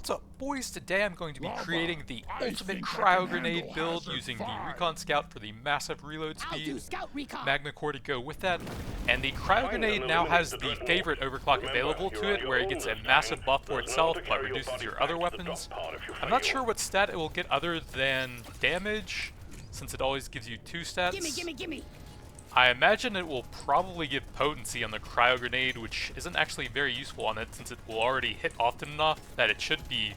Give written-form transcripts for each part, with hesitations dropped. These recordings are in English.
What's up, boys? Today I'm going to be creating the ultimate cryo grenade build using the Recon Scout for the massive reload speed, Magma Core to go with that, and the cryo grenade now has the favorite overclock available to it, where it gets a massive buff for itself but reduces your other weapons. I'm not sure what stat it will get other than damage, since it always gives you 2 stats. Gimme! I imagine it will probably give potency on the cryo grenade, which isn't actually very useful on it since it will already hit often enough that it should be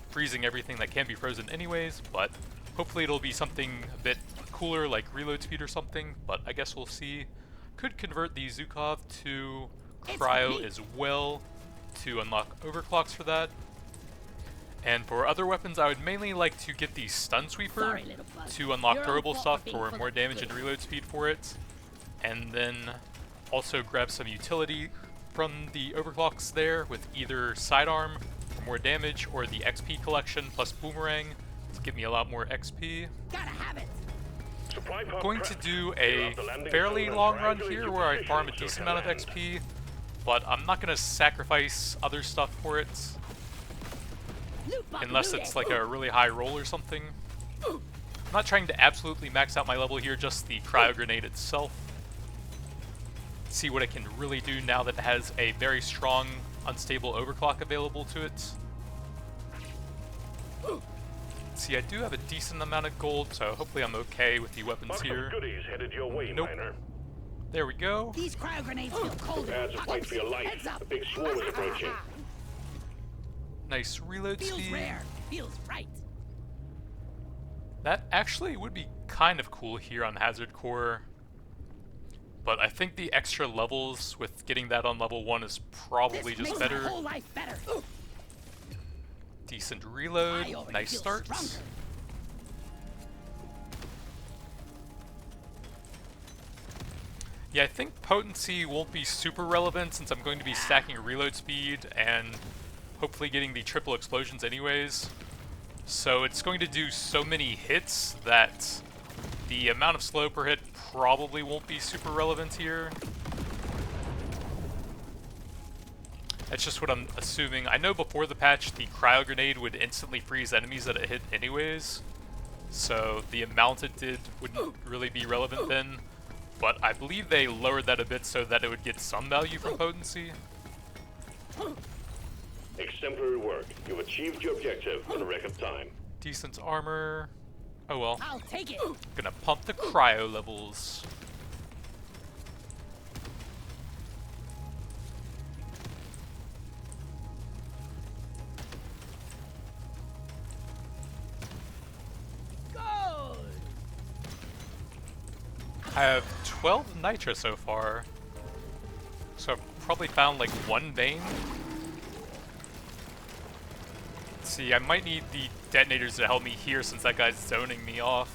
freezing everything that can be frozen anyways, but hopefully it'll be something a bit cooler like reload speed or something, but I guess we'll see. Could convert the Zukov to cryo as well to unlock overclocks for that. And for other weapons, I would mainly like to get the Stun Sweeper to unlock throwable stuff for more damage and reload speed for it. And then also grab some utility from the overclocks there with either Sidearm for more damage or the XP collection plus Boomerang to give me a lot more XP. Gotta have it. I'm going to do a fairly long run here where I farm a decent amount of XP, but I'm not going to sacrifice other stuff for it. Unless it's like a really high roll or something. I'm not trying to absolutely max out my level here, just the cryo grenade itself. See what it can really do now that it has a very strong, unstable overclock available to it. See, I do have a decent amount of gold, so hopefully I'm okay with the weapons here. Nope. There we go. These cryo grenades feel colder. Prepared to fight for your life. A big swarm is approaching. Nice reload Feels speed. rare. Feels right. That actually would be kind of cool here on Hazard Core. But I think the extra levels with getting that on level 1 is probably just better. My whole life better. Decent reload, nice starts. Yeah, I think potency won't be super relevant since I'm going to be stacking reload speed and hopefully getting the triple explosions anyways. So it's going to do so many hits that the amount of slow per hit probably won't be super relevant here. That's just what I'm assuming. I know before the patch the cryo grenade would instantly freeze enemies that it hit anyways, so the amount it did wouldn't really be relevant then, but I believe they lowered that a bit so that it would get some value from potency. Exemplary work. You've achieved your objective in a record time. Decent armor. Oh well. I'll take it. Gonna pump the cryo levels. I have 12 nitra so far, so I've probably found like 1 vein. Let's see, I might need the detonators to help me here since that guy's zoning me off.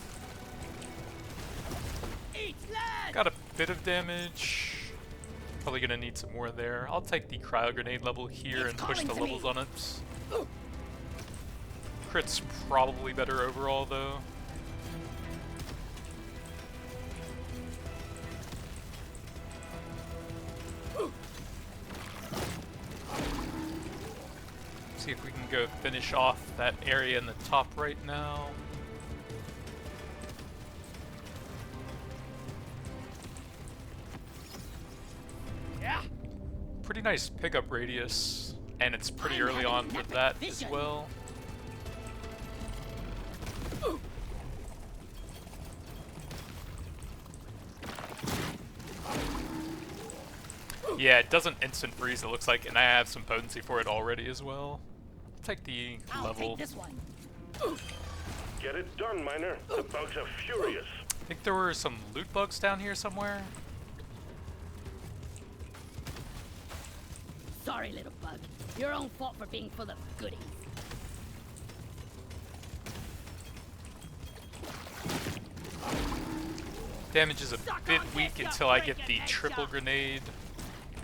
Got a bit of damage. Probably gonna need some more there. I'll take the cryo grenade level here and push the levels on it. Crit's probably better overall though. See if we can go finish off that area in the top right now. Yeah. Pretty nice pickup radius, and it's pretty early on for that as well. Yeah, it doesn't instant freeze, it looks like, and I have some potency for it already as well. I'll take the level. I'll take this one. Get it done, Miner. The bugs are furious. I think there were some loot bugs down here somewhere. Sorry, little bug. Your own fault for being full of goodies. Damage is a bit weak until I get the triple grenade,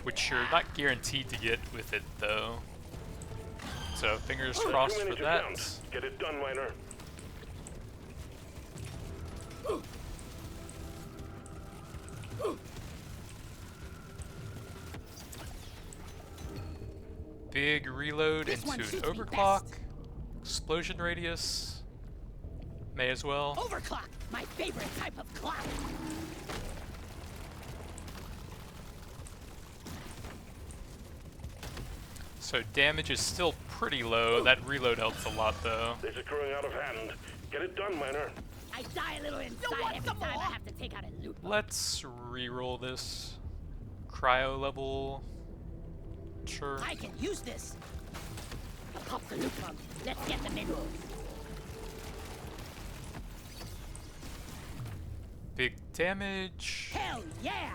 which you're not guaranteed to get with it though. So fingers crossed for that. Get it done, Miner. Big reload into an overclock. Explosion radius. May as well. Overclock, my favorite type of clock. So damage is still pretty low. That reload helps a lot though. This is growing out of hand. Get it done, miner. I die a little inside every time I have to take out a loot box. Let's reroll this. Cryo level. Sure. I can use this. Pop the loot box. Let's get the minerals. Big damage. Hell yeah!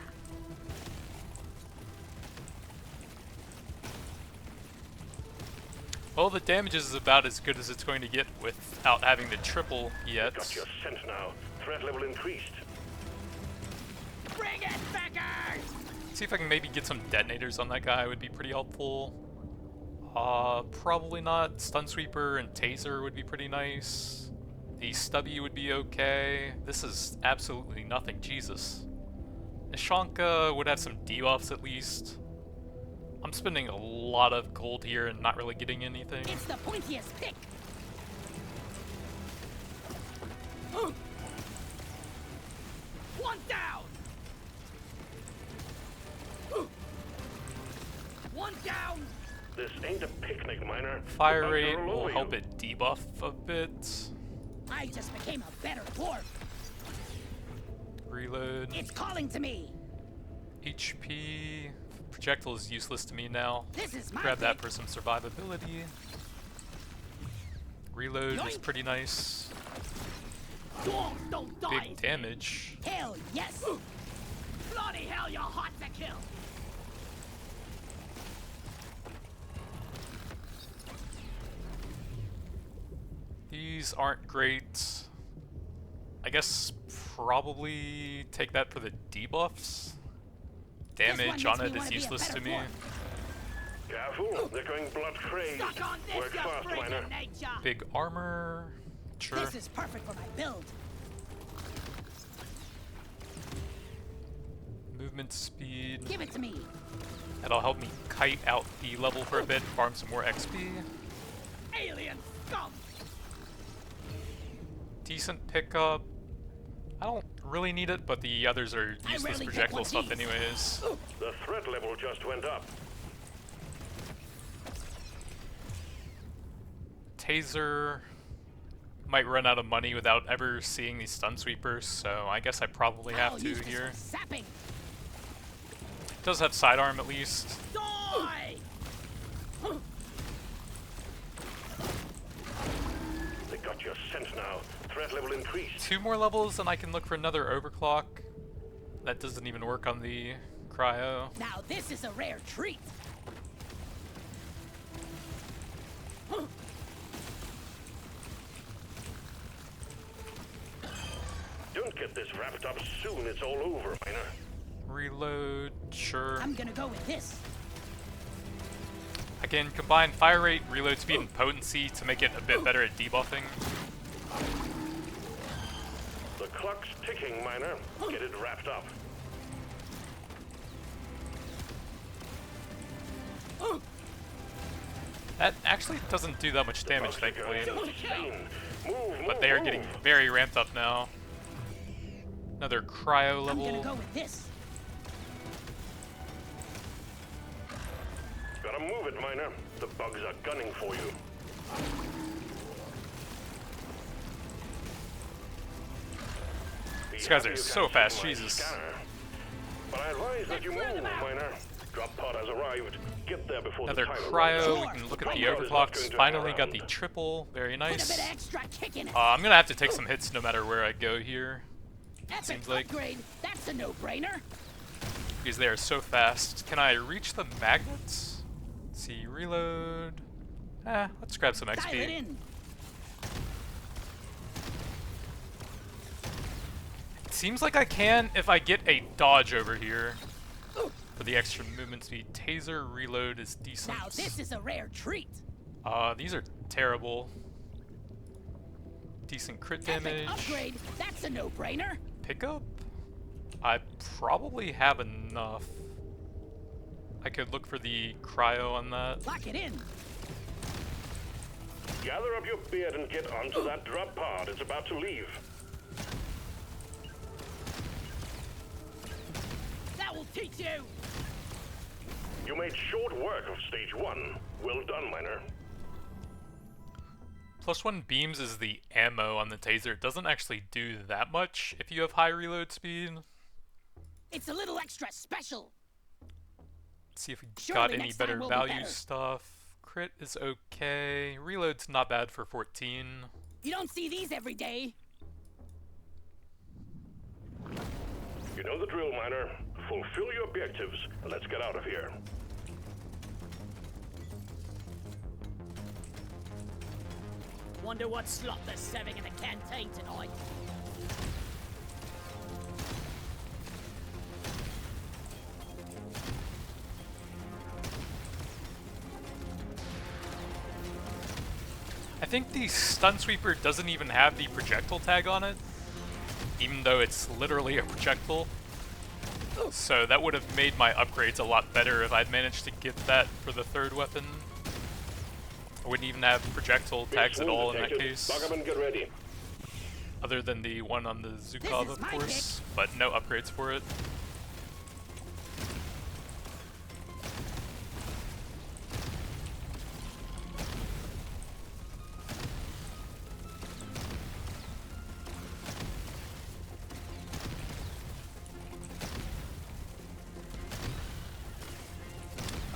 Well, the damage is about as good as it's going to get without having the triple yet. Got your scent now. Threat level increased. Bring it, beggars! See if I can maybe get some detonators on that guy would be pretty helpful. Probably not. Stun Sweeper and Taser would be pretty nice. The Stubby would be okay. This is absolutely nothing, Jesus. Nishanka would have some debuffs at least. I'm spending a lot of gold here and not really getting anything. It's the pointiest pick. One down. One down. This ain't a picnic, miner. Fire The bugs rate are all will over help you. it debuff a bit. I just became a better dwarf. Reload. It's calling to me. HP. Projectile is useless to me now. This is my Grab that pick. for some survivability. Reload is Yoink. pretty nice. Dwarves don't die. Big damage. Hell yes. Bloody hell, you're hot to kill. These aren't great. I guess probably take that for the debuffs. Damage on it is useless to me. Careful, they're going blood crazed. Suck on this, Work you fast, freak miner. of nature. Big armor. Sure. This is perfect for my build. Movement speed. Give it to me. That'll help me kite out the level for a bit, farm some more XP. Alien scum. Decent pickup. I don't really need it, but the others are I useless rarely get projectile one stuff these. anyways. The threat level just went up. Taser might run out of money without ever seeing these stun sweepers, so I guess I probably have I'll to use this here. for Sapping. Does have sidearm at least. Die! They got your scent now. Threat level increased. 2 more levels and I can look for another overclock. That doesn't even work on the cryo. Now this is a rare treat. Don't get this wrapped up soon. It's all over, miner. Reload, sure. I'm gonna go with this. I can combine fire rate, reload speed, and potency to make it a bit better at debuffing. The clock's ticking, miner. Get it wrapped up. That actually doesn't do that much damage, Bugs are thankfully. going insane. Move, But they are move, getting move. very ramped up now. Another cryo I'm gonna level. go with this. Gotta move it, miner. The bugs are gunning for you. These guys are so fast, Jesus. Scanner. But I advise that you move, Let's clear them out. miner. Drop pod has arrived. Get there before Another the timer cryo. runs We out. can look at the Cryo is not going overclocks. to hang Finally got the around. triple. Very Put a nice. bit of extra kick in it. I'm gonna have to take some hits no matter where I go here, Epic seems like. upgrade. That's a no-brainer. because they are so fast. Can I reach the magnets? Let's see, reload. Let's grab some Dial it XP. in. Seems like I can if I get a dodge over here for the extra movement speed. Taser reload is decent. Now this is a rare treat. These are terrible. Decent crit Epic damage. upgrade. That's a no-brainer. Pickup? I probably have enough. I could look for the cryo on that. Lock it in. Gather up your beard and get onto that drop pod. It's about to leave. That will teach you! You made short work of stage 1. Well done, miner. +1 beams is the ammo on the taser. It doesn't actually do that much if you have high reload speed. It's a little extra special. Let's see if we Surely got any next time better will be value better. stuff. Crit is okay. Reload's not bad for 14. You don't see these every day. You know the drill, miner. Fulfill your objectives, and let's get out of here. Wonder what slop they're serving in the canteen tonight. I think the stun sweeper doesn't even have the projectile tag on it, even though it's literally a projectile. So that would have made my upgrades a lot better if I'd managed to get that for the third weapon. I wouldn't even have projectile tags at all in that case. Buggerman, get ready. Other than the one on the Zukov, This is of my course, but no upgrades for it.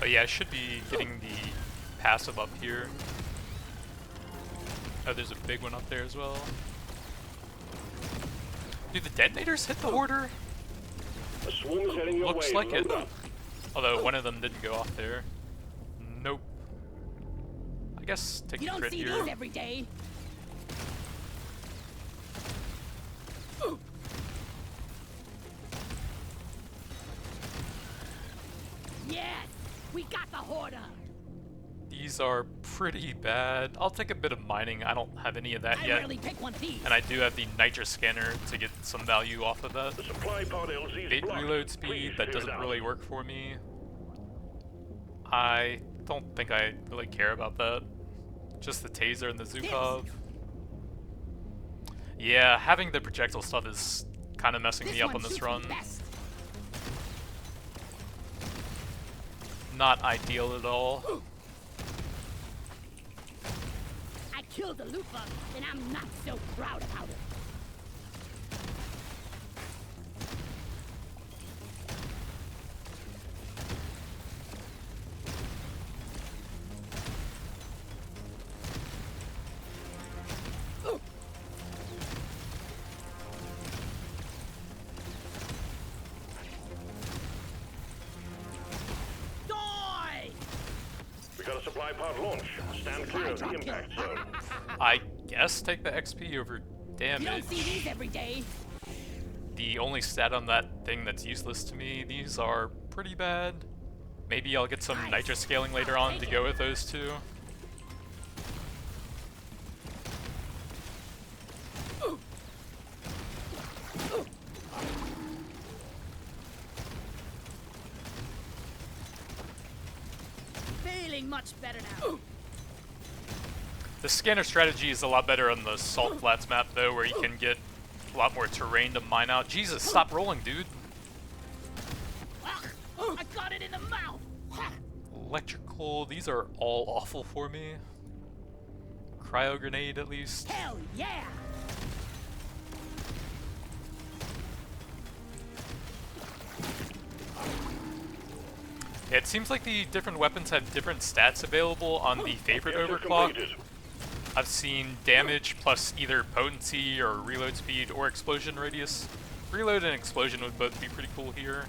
Oh yeah, I should be getting the passive up here. Oh, there's a big one up there as well. Do the detonators hit the hoarder? A swarm is heading your Looks way. like it. Load up. Although one of them didn't go off there. Nope. I guess take You the don't crit see here. these every day. Yes, we got the hoarder. These are pretty bad. I'll take a bit of mining. I don't have any of that I yet. rarely pick one of these. And I do have the nitrous scanner to get some value off of that. The supply pod LZ is Big blocked. reload Please speed, that clear it doesn't out. really work for me. I don't think I really care about that. Just the taser and the Zukov. Yeah, having the projectile stuff is kind of messing me up one on this suits me run. best. Not ideal at all. I killed the loot bug, and I'm not so proud about it. Die! We got a supply pod launch. Stand clear of the impact zone. I guess take the XP over You don't damage. see these every day. The only stat on that thing that's useless to me, these are pretty bad. Maybe I'll get some nitrous scaling later on to go with those two. Feeling much better now. The scanner strategy is a lot better on the Salt Flats map though, where you can get a lot more terrain to mine out. Jesus, stop rolling, dude. I got it in the mouth. Electrical, these are all awful for me. Cryo grenade at least. Hell yeah! Yeah, it seems like the different weapons have different stats available on the favorite Objective overclock. completed. I've seen damage plus either potency or reload speed or explosion radius. Reload and explosion would both be pretty cool here.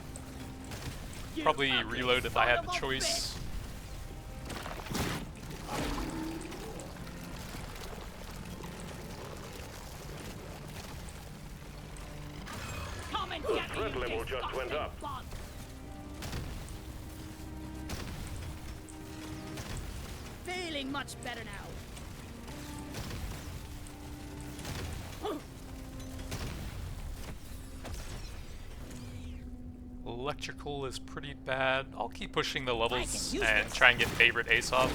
You Probably fucking reload if I had son the of a choice. bitch. Come and get me, Threat you level just went disgusting up. bug. Feeling much better now. Electrical is pretty bad. I'll keep pushing the I levels can use and this. try and get favorite ace off.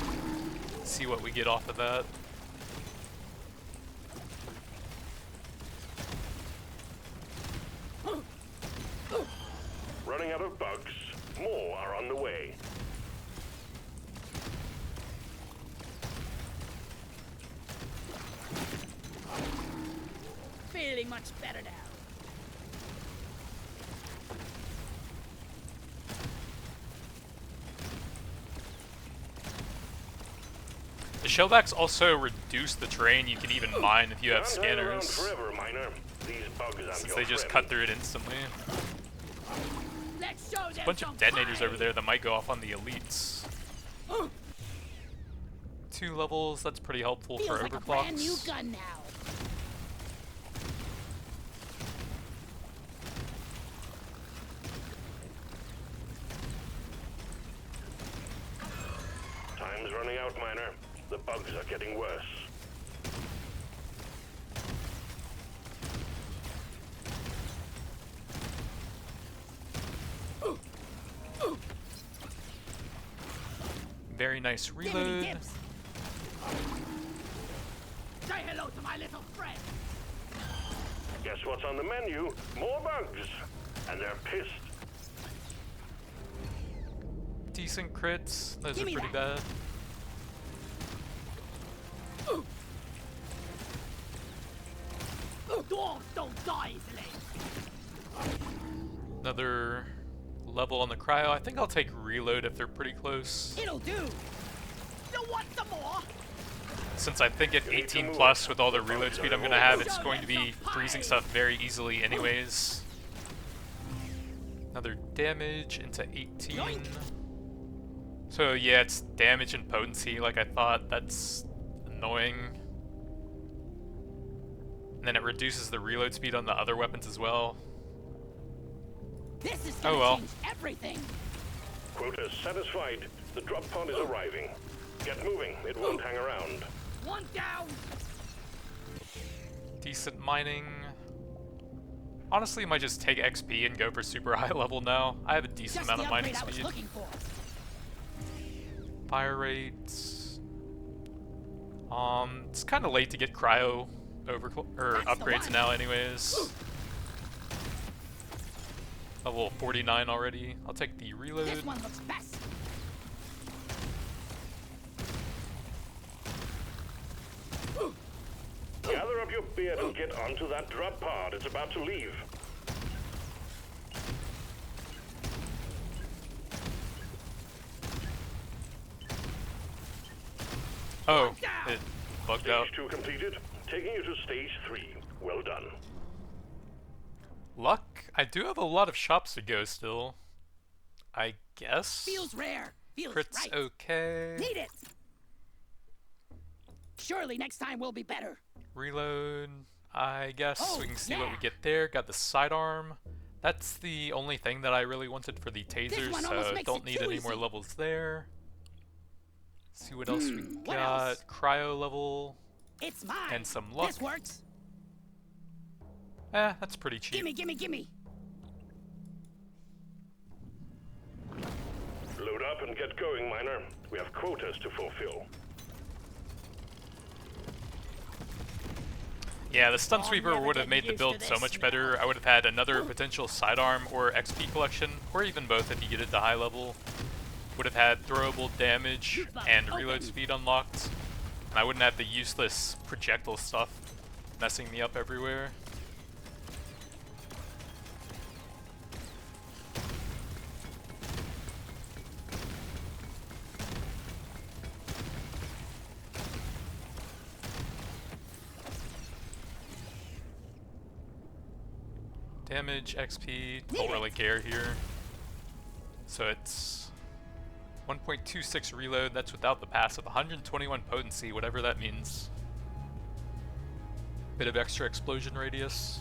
See what we get off of that. out of bugs. More are on the way. Feeling much better now. The shellbacks also reduce the terrain you can even mine if you have Can't hang around scanners, forever, miner. These bugs aren't since your they just friend. cut through it instantly. Let's show them A bunch of some detonators fight. over there that might go off on the elites. 2 levels, that's pretty helpful Feels for like a brand new overclocks. gun now. Time's running out, miner. The bugs are getting worse. Very nice Dimmity reload. dips. Say hello to my little friend. Guess what's on the menu? More bugs. And they're pissed. Decent crits, those Give are me pretty that. bad. Dwarves don't die easily. Another level on the cryo. I think I'll take reload if they're pretty close. It'll do. You want some more? Since I think at 18 plus with all the reload speed I'm gonna have, it's going to be freezing stuff very easily anyways. Another damage into 18. Yoink. So yeah, it's damage and potency like I thought. That's annoying. And then it reduces the reload speed on the other weapons as well. This is gonna Oh well. change everything. Quota satisfied. The drop pod is arriving. Get moving. It won't hang around. One down. Decent mining. Honestly, might just take XP and go for super high level now. I have a decent Just amount the of mining upgrade I was speed. looking for. Fire rates. It's kind of late to get cryo That's the upgrades one. now, anyways. Level 49 already. I'll take the reload. This one looks best. Gather up your beard and get onto that drop pod. It's about to leave. Oh, it bugged out. Stage 2 completed. Taking you to stage 3. Well done. Luck? I do have a lot of shops to go still. I guess. Feels rare. Feels Crit's right. okay. Need it. Surely next time will be better. Reload, I guess. Oh, We can see what we yeah. get there. Got the sidearm. That's the only thing that I really wanted for the tasers, one almost so makes don't it need too any more easy. levels there. See what else we what got. else? Cryo level. It's mine. And some luck. This works. That's pretty cheap. Gimme, gimme, gimme. Load up and get going, miner. We have quotas to fulfill. Yeah, the Stun I'll Sweeper never would have get made the used build to so this much better. I would have had another potential sidearm or XP collection, or even both if you get it to high level. Would have had throwable damage and reload Open. speed unlocked. And I wouldn't have the useless projectile stuff messing me up everywhere. Damage, XP, don't really care here. So it's 1.26 reload, that's without the passive, 121 potency, whatever that means. Bit of extra explosion radius.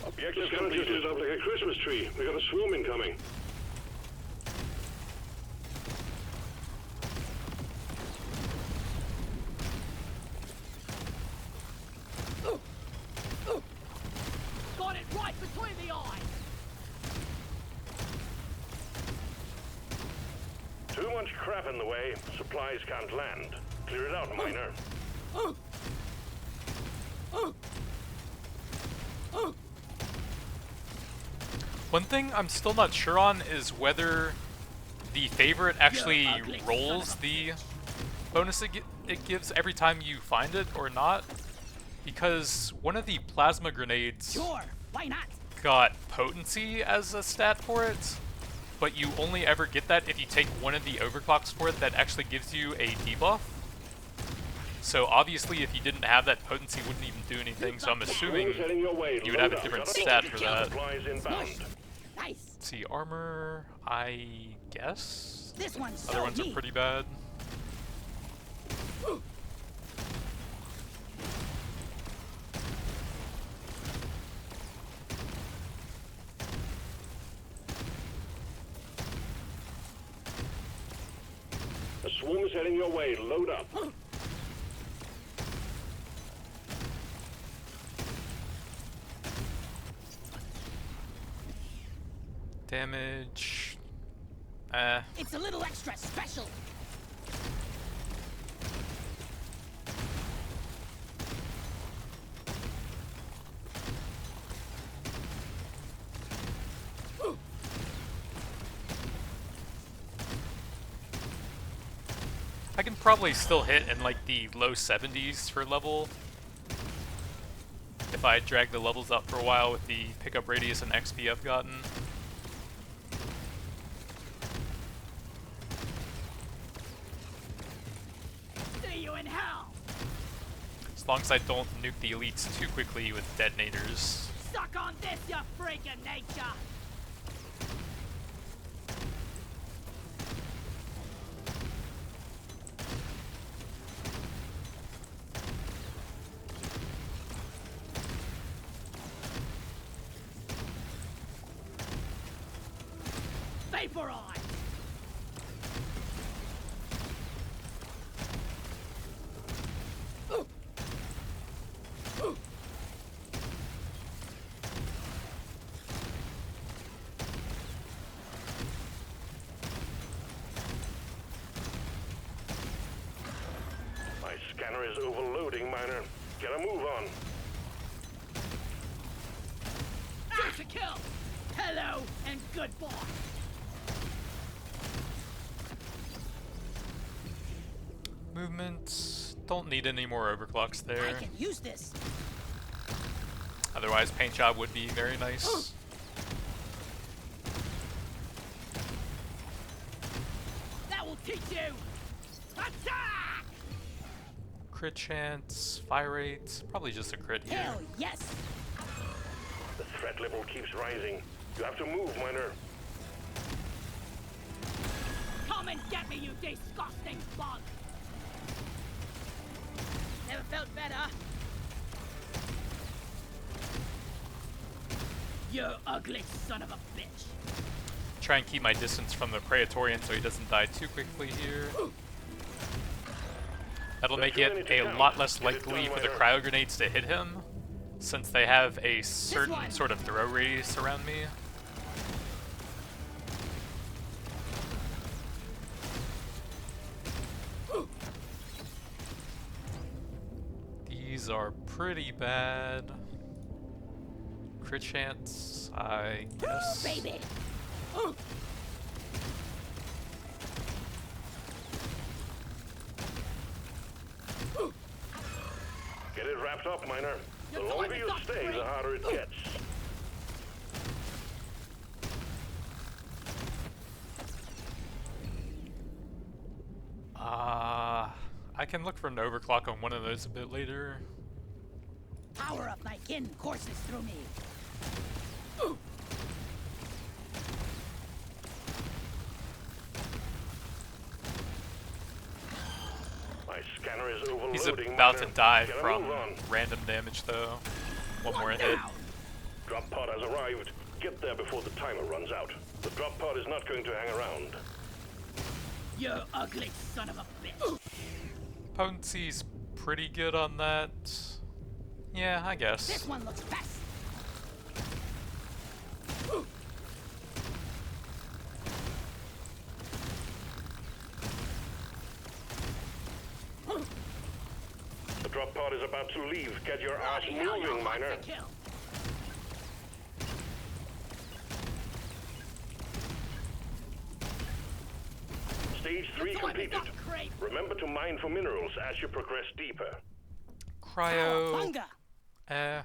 Objective completed. Up like a Christmas tree. We got a swarm incoming. Got it right between the eyes. Too much crap in the way. Supplies can't land. Clear it out, miner. One thing I'm still not sure on is whether the favorite actually rolls the bonus it gives every time you find it or not, because one of the plasma grenades Sure, why not? got potency as a stat for it, but you only ever get that if you take one of the overclocks for it that actually gives you a debuff. So obviously if you didn't have that, potency wouldn't even do anything, so I'm assuming you would have a different stat for that. Nice. Let's see, armor, I guess? This one's Other ones are pretty bad. A swarm is heading your way. Load up. Damage. It's a little extra special. I can probably still hit in like the low 70s for level if I drag the levels up for a while with the pickup radius and XP I've gotten. See you in hell. As long as I don't nuke the elites too quickly with detonators. Suck on this, you freaking nature. Vaporize. My scanner is overloading, Miner. Get a move on. That's a kill. Hello and goodbye. Movement. Don't need any more overclocks I there. can use this. Otherwise, paint job would be very nice. That will teach you. Attack! Crit chance, fire rate, probably just a crit here. Hell yes. The threat level keeps rising. You have to move, Miner. Come and get me, you disgusting bug. Never felt better. You ugly son of a bitch. Try and keep my distance from the Praetorian so he doesn't die too quickly here. That'll make it a lot less likely for the cryo grenades to hit him, since they have a certain sort of throw radius around me. These are pretty bad. Crit chance, I guess. Baby. Get it wrapped up, Miner. The longer you stay, the harder it gets. I can look for an overclock on one of those a bit later. Power of my kin courses through me. My scanner is overloading. He's about to Miner. die Get a from move on. random damage though. One more hit. Drop pod has arrived. Get there before the timer runs out. The drop pod is not going to hang around. You ugly son of a bitch. Potency's pretty good on that. Yeah, I guess. This one looks best. The drop airdrop pod is about to leave. Get your ass Bloody hell, you're moving, hot miner. to kill. Stage 3 You're throwing me completed. fucking crate. Remember to mine for minerals as you progress deeper. Cryo. Bunga.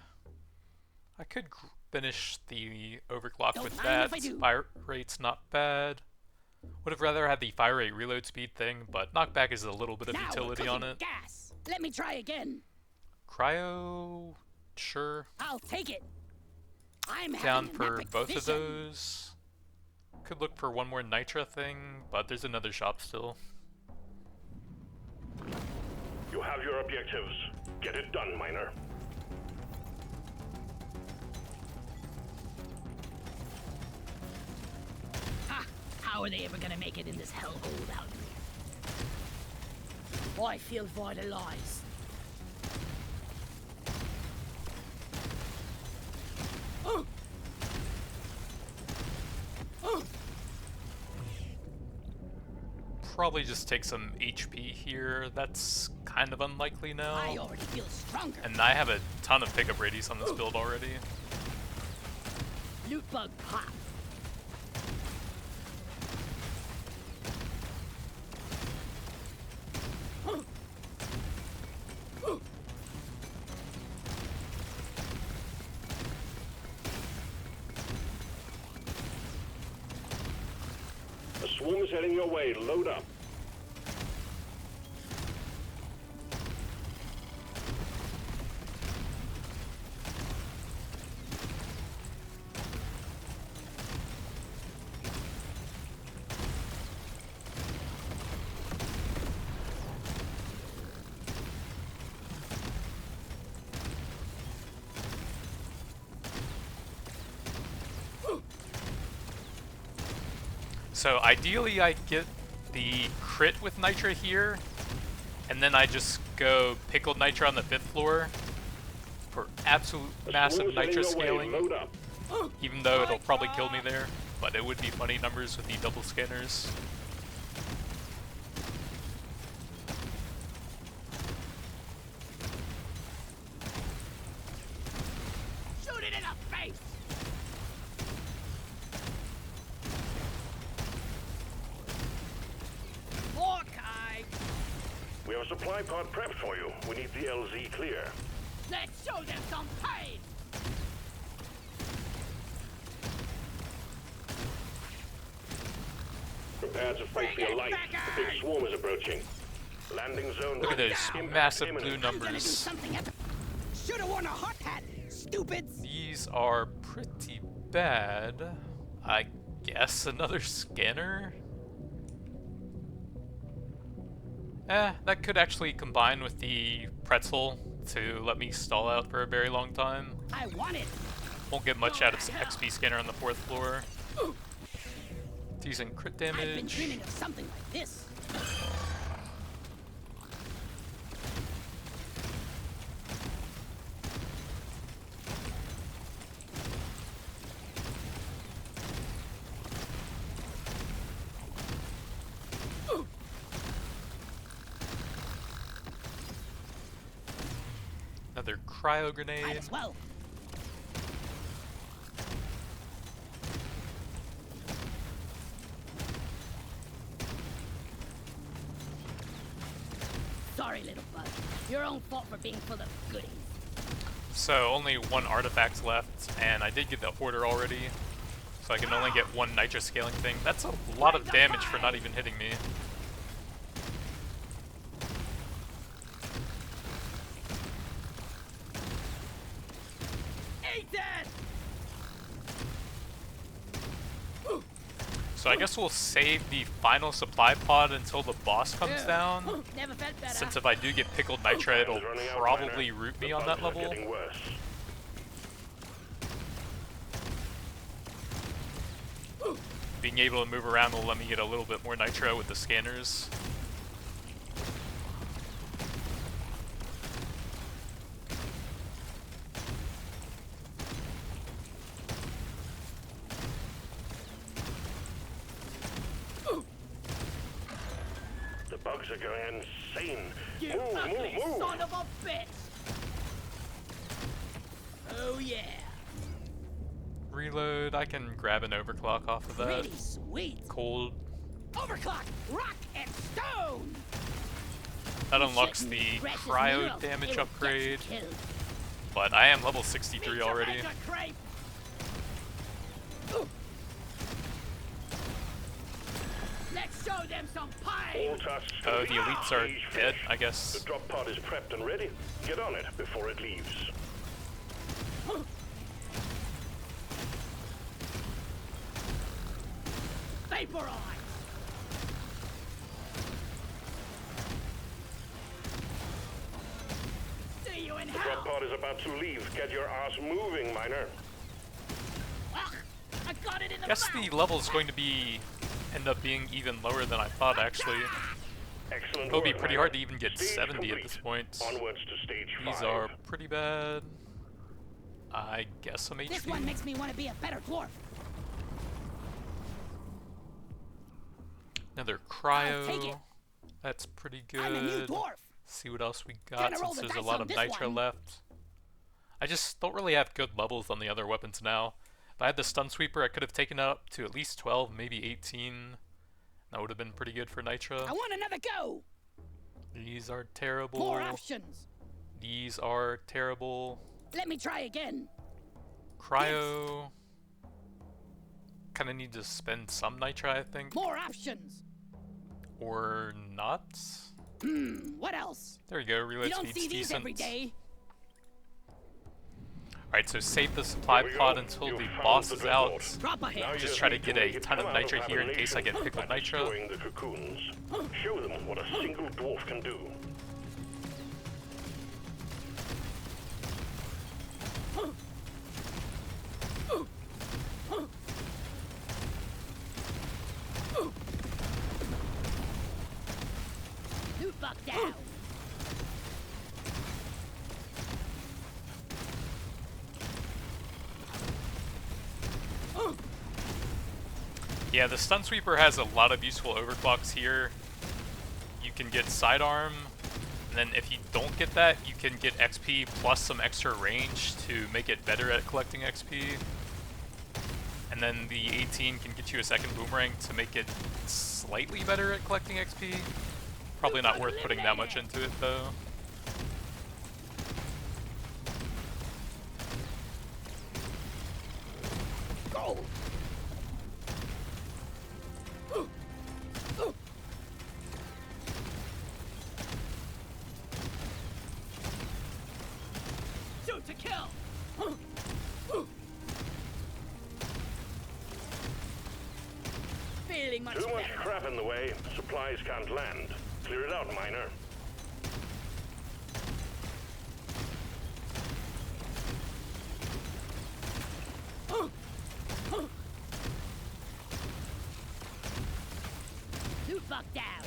I could finish the overclock Don't with mind that. if I do. Fire rate's not bad. Would have rather had the fire rate reload speed thing, but knockback is a little bit of Now utility we're on cooking it. gas. Let me try again. Cryo, sure. I'll take it. I'm Down having an for epic both vision. of those. Could look for one more Nitra thing, but there's another shop still. You have your objectives. Get it done, miner. Ha! How are they ever gonna make it in this hellhole out there? I feel vitalized. Oh! Oh! Probably just take some HP here. That's kind of unlikely now. I already feel stronger. And I have a ton of pickup radius on this build already. Loot bug pop. Oh. Oh. A swarm is heading your way. Load up. So ideally I get the crit with Nitra here, and then I just go pickled Nitra on the 5th floor for absolute massive Nitra scaling, Load up. even though it'll probably kill me there, but it would be funny numbers with the double scanners. Shoot it in the face! Hawkeye! We have a supply pod prepped for you. We need the LZ clear. Let's show them some pain! Prepare to fight for your life. The big swarm is approaching. Landing zone. Look at those impact massive imminent. blue I'm gonna do numbers. something epic. Should've worn a hot hat, stupids! These are pretty bad. I guess another scanner? That could actually combine with the pretzel to let me stall out for a very long time. I want it! Won't get much out of XP scanner on the 4th floor. Decent crit I've been damage. dreaming of something like this. Another cryo Might grenade. as well. Sorry, little bug. Your own fault for being full of goodies. So only one artifact left, and I did get the order already. So I can only get one nitro scaling thing. That's a lot of damage for not even hitting me. Eat it! So I guess we'll save the final supply pod until the boss comes down. Never felt better. Since if I do get pickled nitra, it'll Time's running out, probably miner. root me The on that bugs are level. getting worse. Being able to move around will let me get a little bit more nitro with the scanners. The bugs warthogs are going insane. You Move, ugly move, move! son of a bitch! Oh yeah, Reload. I can grab an overclock off of that. pretty sweet. Cold. Overclock, rock and stone. That unlocks Shit, the precious cryo minerals, damage it will get you upgrade. killed. But I am level 63 Meet already. your razor creep. Let's show them some All pain. tasks Oh, the complete. elites are Stage dead, finished. I guess. The drop pod is prepped and ready. Get on it before it leaves. Vaporize. See you in The hell. drop pod is about to leave. Get your ass moving, miner. Ah, I got it in the Guess mouth. the level is going to be end up being even lower than I thought actually. Excellent It'll be work, pretty miner. hard to even get Stage 70 complete. at this point. Onwards to stage 5. These are pretty bad. I guess I'm HP. This one makes me want to be a better dwarf. Another I'll take it. cryo. That's pretty I'm a new good. dwarf. See what else we got Gonna roll since the there's a dice lot on of this nitro one. left. I just don't really have good levels on the other weapons now. If I had the stun sweeper, I could have taken it up to at least 12, maybe 18. That would have been pretty good for nitro. I want another go. These are terrible. More options. These are terrible. Let me try again. Cryo. Kind of need to spend some nitro, I think. More options. Or not. What else? There we go. Reload You don't speed's see these decent. every day. Alright, so save the supply Here we pod go. until You the found boss the is dreadnought. out. Drop Now ahead. you Just try to need get make a it ton of come out nitro here in case I get hibernation pickled by nitro. destroying the cocoons. Show them what a single dwarf can do. Loot buck down. Yeah, the stun sweeper has a lot of useful overclocks here. You can get sidearm, and then if you don't get that, you can get XP plus some extra range to make it better at collecting XP. And then the 18 can get you a second boomerang to make it slightly better at collecting XP. Probably not worth putting that much into it though. Gold. Shoot to kill. Feeling much Too much better. crap in the way. Supplies can't land. Clear it out, miner. Loot buck down.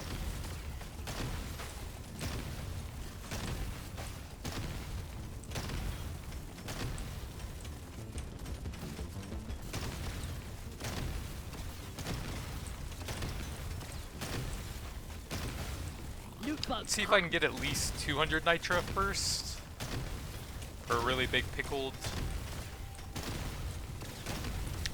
Loot bug. See if I can get at least 200 nitro first. For a really big pickled.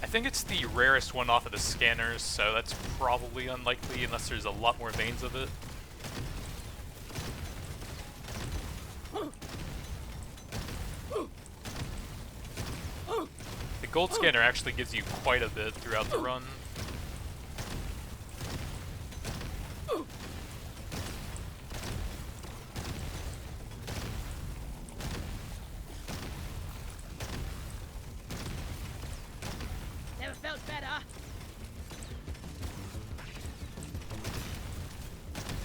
I think it's the rarest one off of the scanners, so that's probably unlikely unless there's a lot more veins of it. The gold scanner actually gives you quite a bit throughout the run. Never felt better.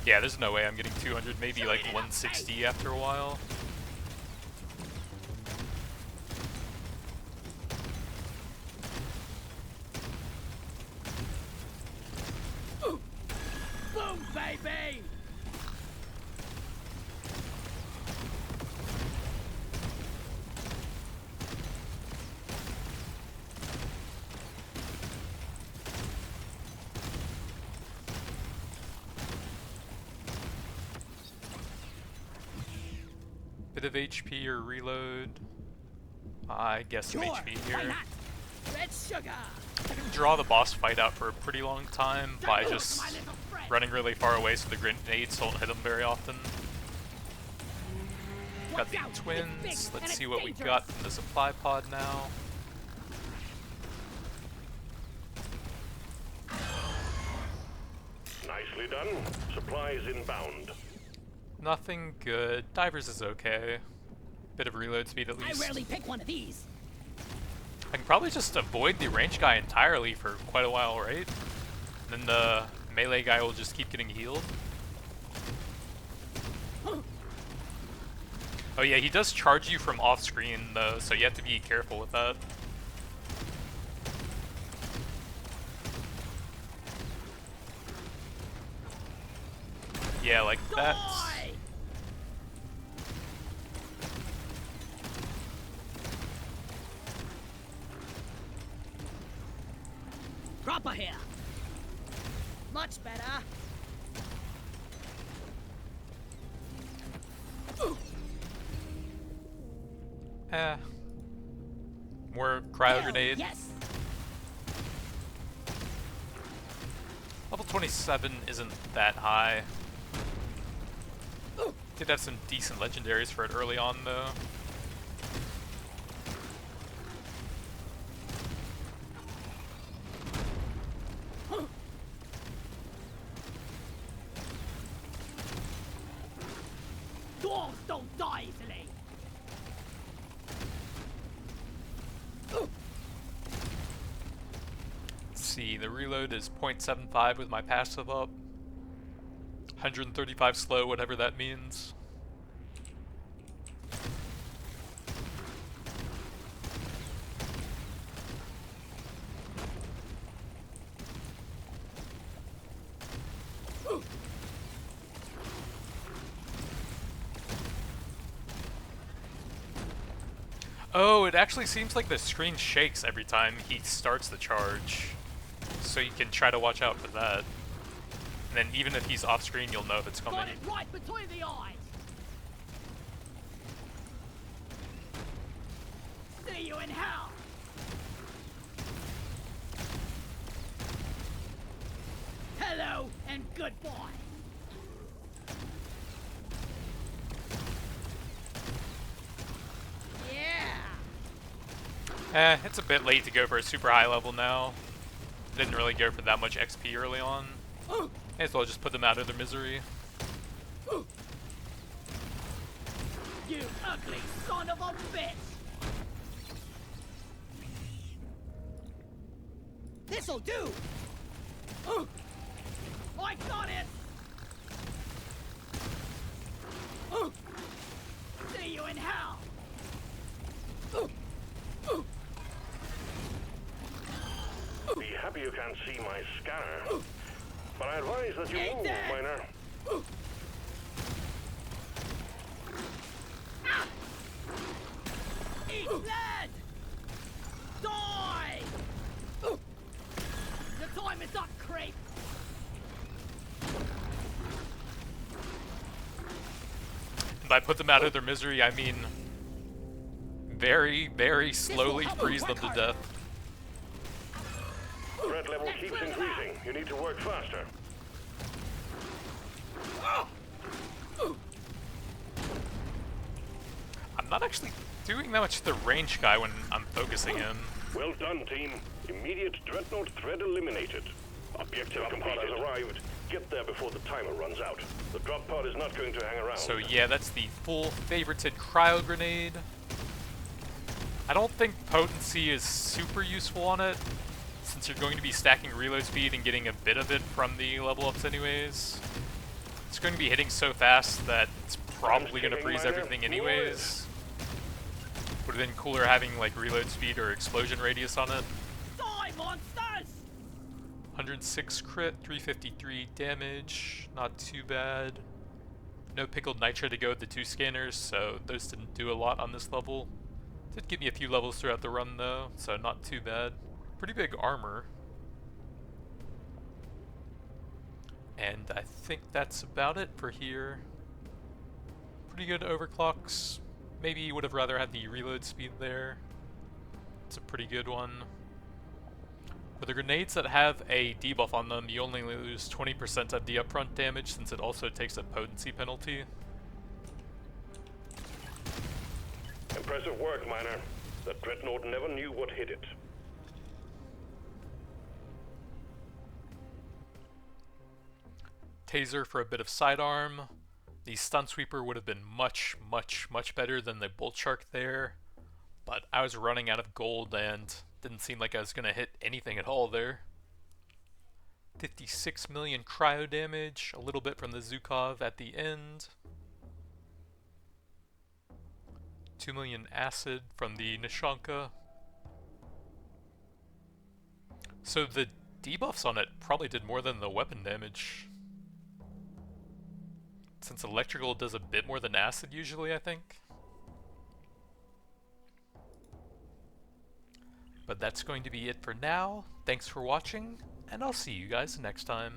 Yeah, there's no way I'm getting 200, maybe like 160 after a while. Boom, baby! bit of HP or reload. I guess some HP Why here. not? Red sugar. I can draw the boss fight out for a pretty long time by Take just my little friend. running really far away so the grenades don't hit them very often. Got the Watch out, it's twins. big and Let's it's see what we dangerous. got from the supply pod now. Nicely done. Supplies inbound. Nothing good. Divers is okay. Bit of reload speed at I least. rarely pick one of these. I can probably just avoid the range guy entirely for quite a while, right? Then the melee guy will just keep getting healed. Oh yeah, he does charge you from off screen though, so you have to be careful with that. Yeah, like that. Die! Dropper here. Much better. More cryo Hell, grenade. Yes. Level 27 isn't that high. Did have some decent legendaries for it early on though. Dwarves don't die easily. Let's see, the reload is 0.75 with my passive up. 135 slow, whatever that means. Oh, it actually seems like the screen shakes every time he starts the charge. So you can try to watch out for that. And then even if he's off screen, you'll know if it's coming. Got it right between the eyes. See you in hell. Hello and goodbye. Yeah. It's a bit late to go for a super high level now. Didn't really go for that much XP early on. May as well just put them out of their misery. You ugly son of a bitch. This'll do. I got it. See you in hell. Be happy you can't see my scanner. But I advise that you move, miner. Eat lead! Die! The time is up, creep! And by put them out of their misery, I mean very, very slowly freeze them to death. Threat level keeps increasing. You need to work faster. I'm not actually doing that much to the range guy when I'm focusing him. Well done, team. Immediate dreadnought threat eliminated. Objective completed. Has arrived. Get there before the timer runs out. The drop pod is not going to hang around. So yeah, that's the full favorited cryo grenade. I don't think potency is super useful on it, since you're going to be stacking reload speed and getting a bit of it from the level ups anyways. It's going to be hitting so fast that it's probably going to freeze everything anyways. Would have been cooler having like reload speed or explosion radius on it. Die, monsters! 106 crit, 353 damage, not too bad. No pickled nitro to go with the 2 scanners, so those didn't do a lot on this level. Did give me a few levels throughout the run though, so not too bad. Pretty big armor. And I think that's about it for here. Pretty good overclocks. Maybe would have rather had the reload speed there. It's a pretty good one. For the grenades that have a debuff on them, you only lose 20% of the upfront damage since it also takes a potency penalty. Impressive work, Miner. The Dreadnought never knew what hit it. Taser for a bit of sidearm. The stun sweeper would have been much, much, much better than the bolt shark there, but I was running out of gold and didn't seem like I was going to hit anything at all there. 56 million cryo damage, a little bit from the Zukov at the end. 2 million acid from the Nishanka. So the debuffs on it probably did more than the weapon damage. Since electrical does a bit more than acid usually, I think. But that's going to be it for now. Thanks for watching, and I'll see you guys next time.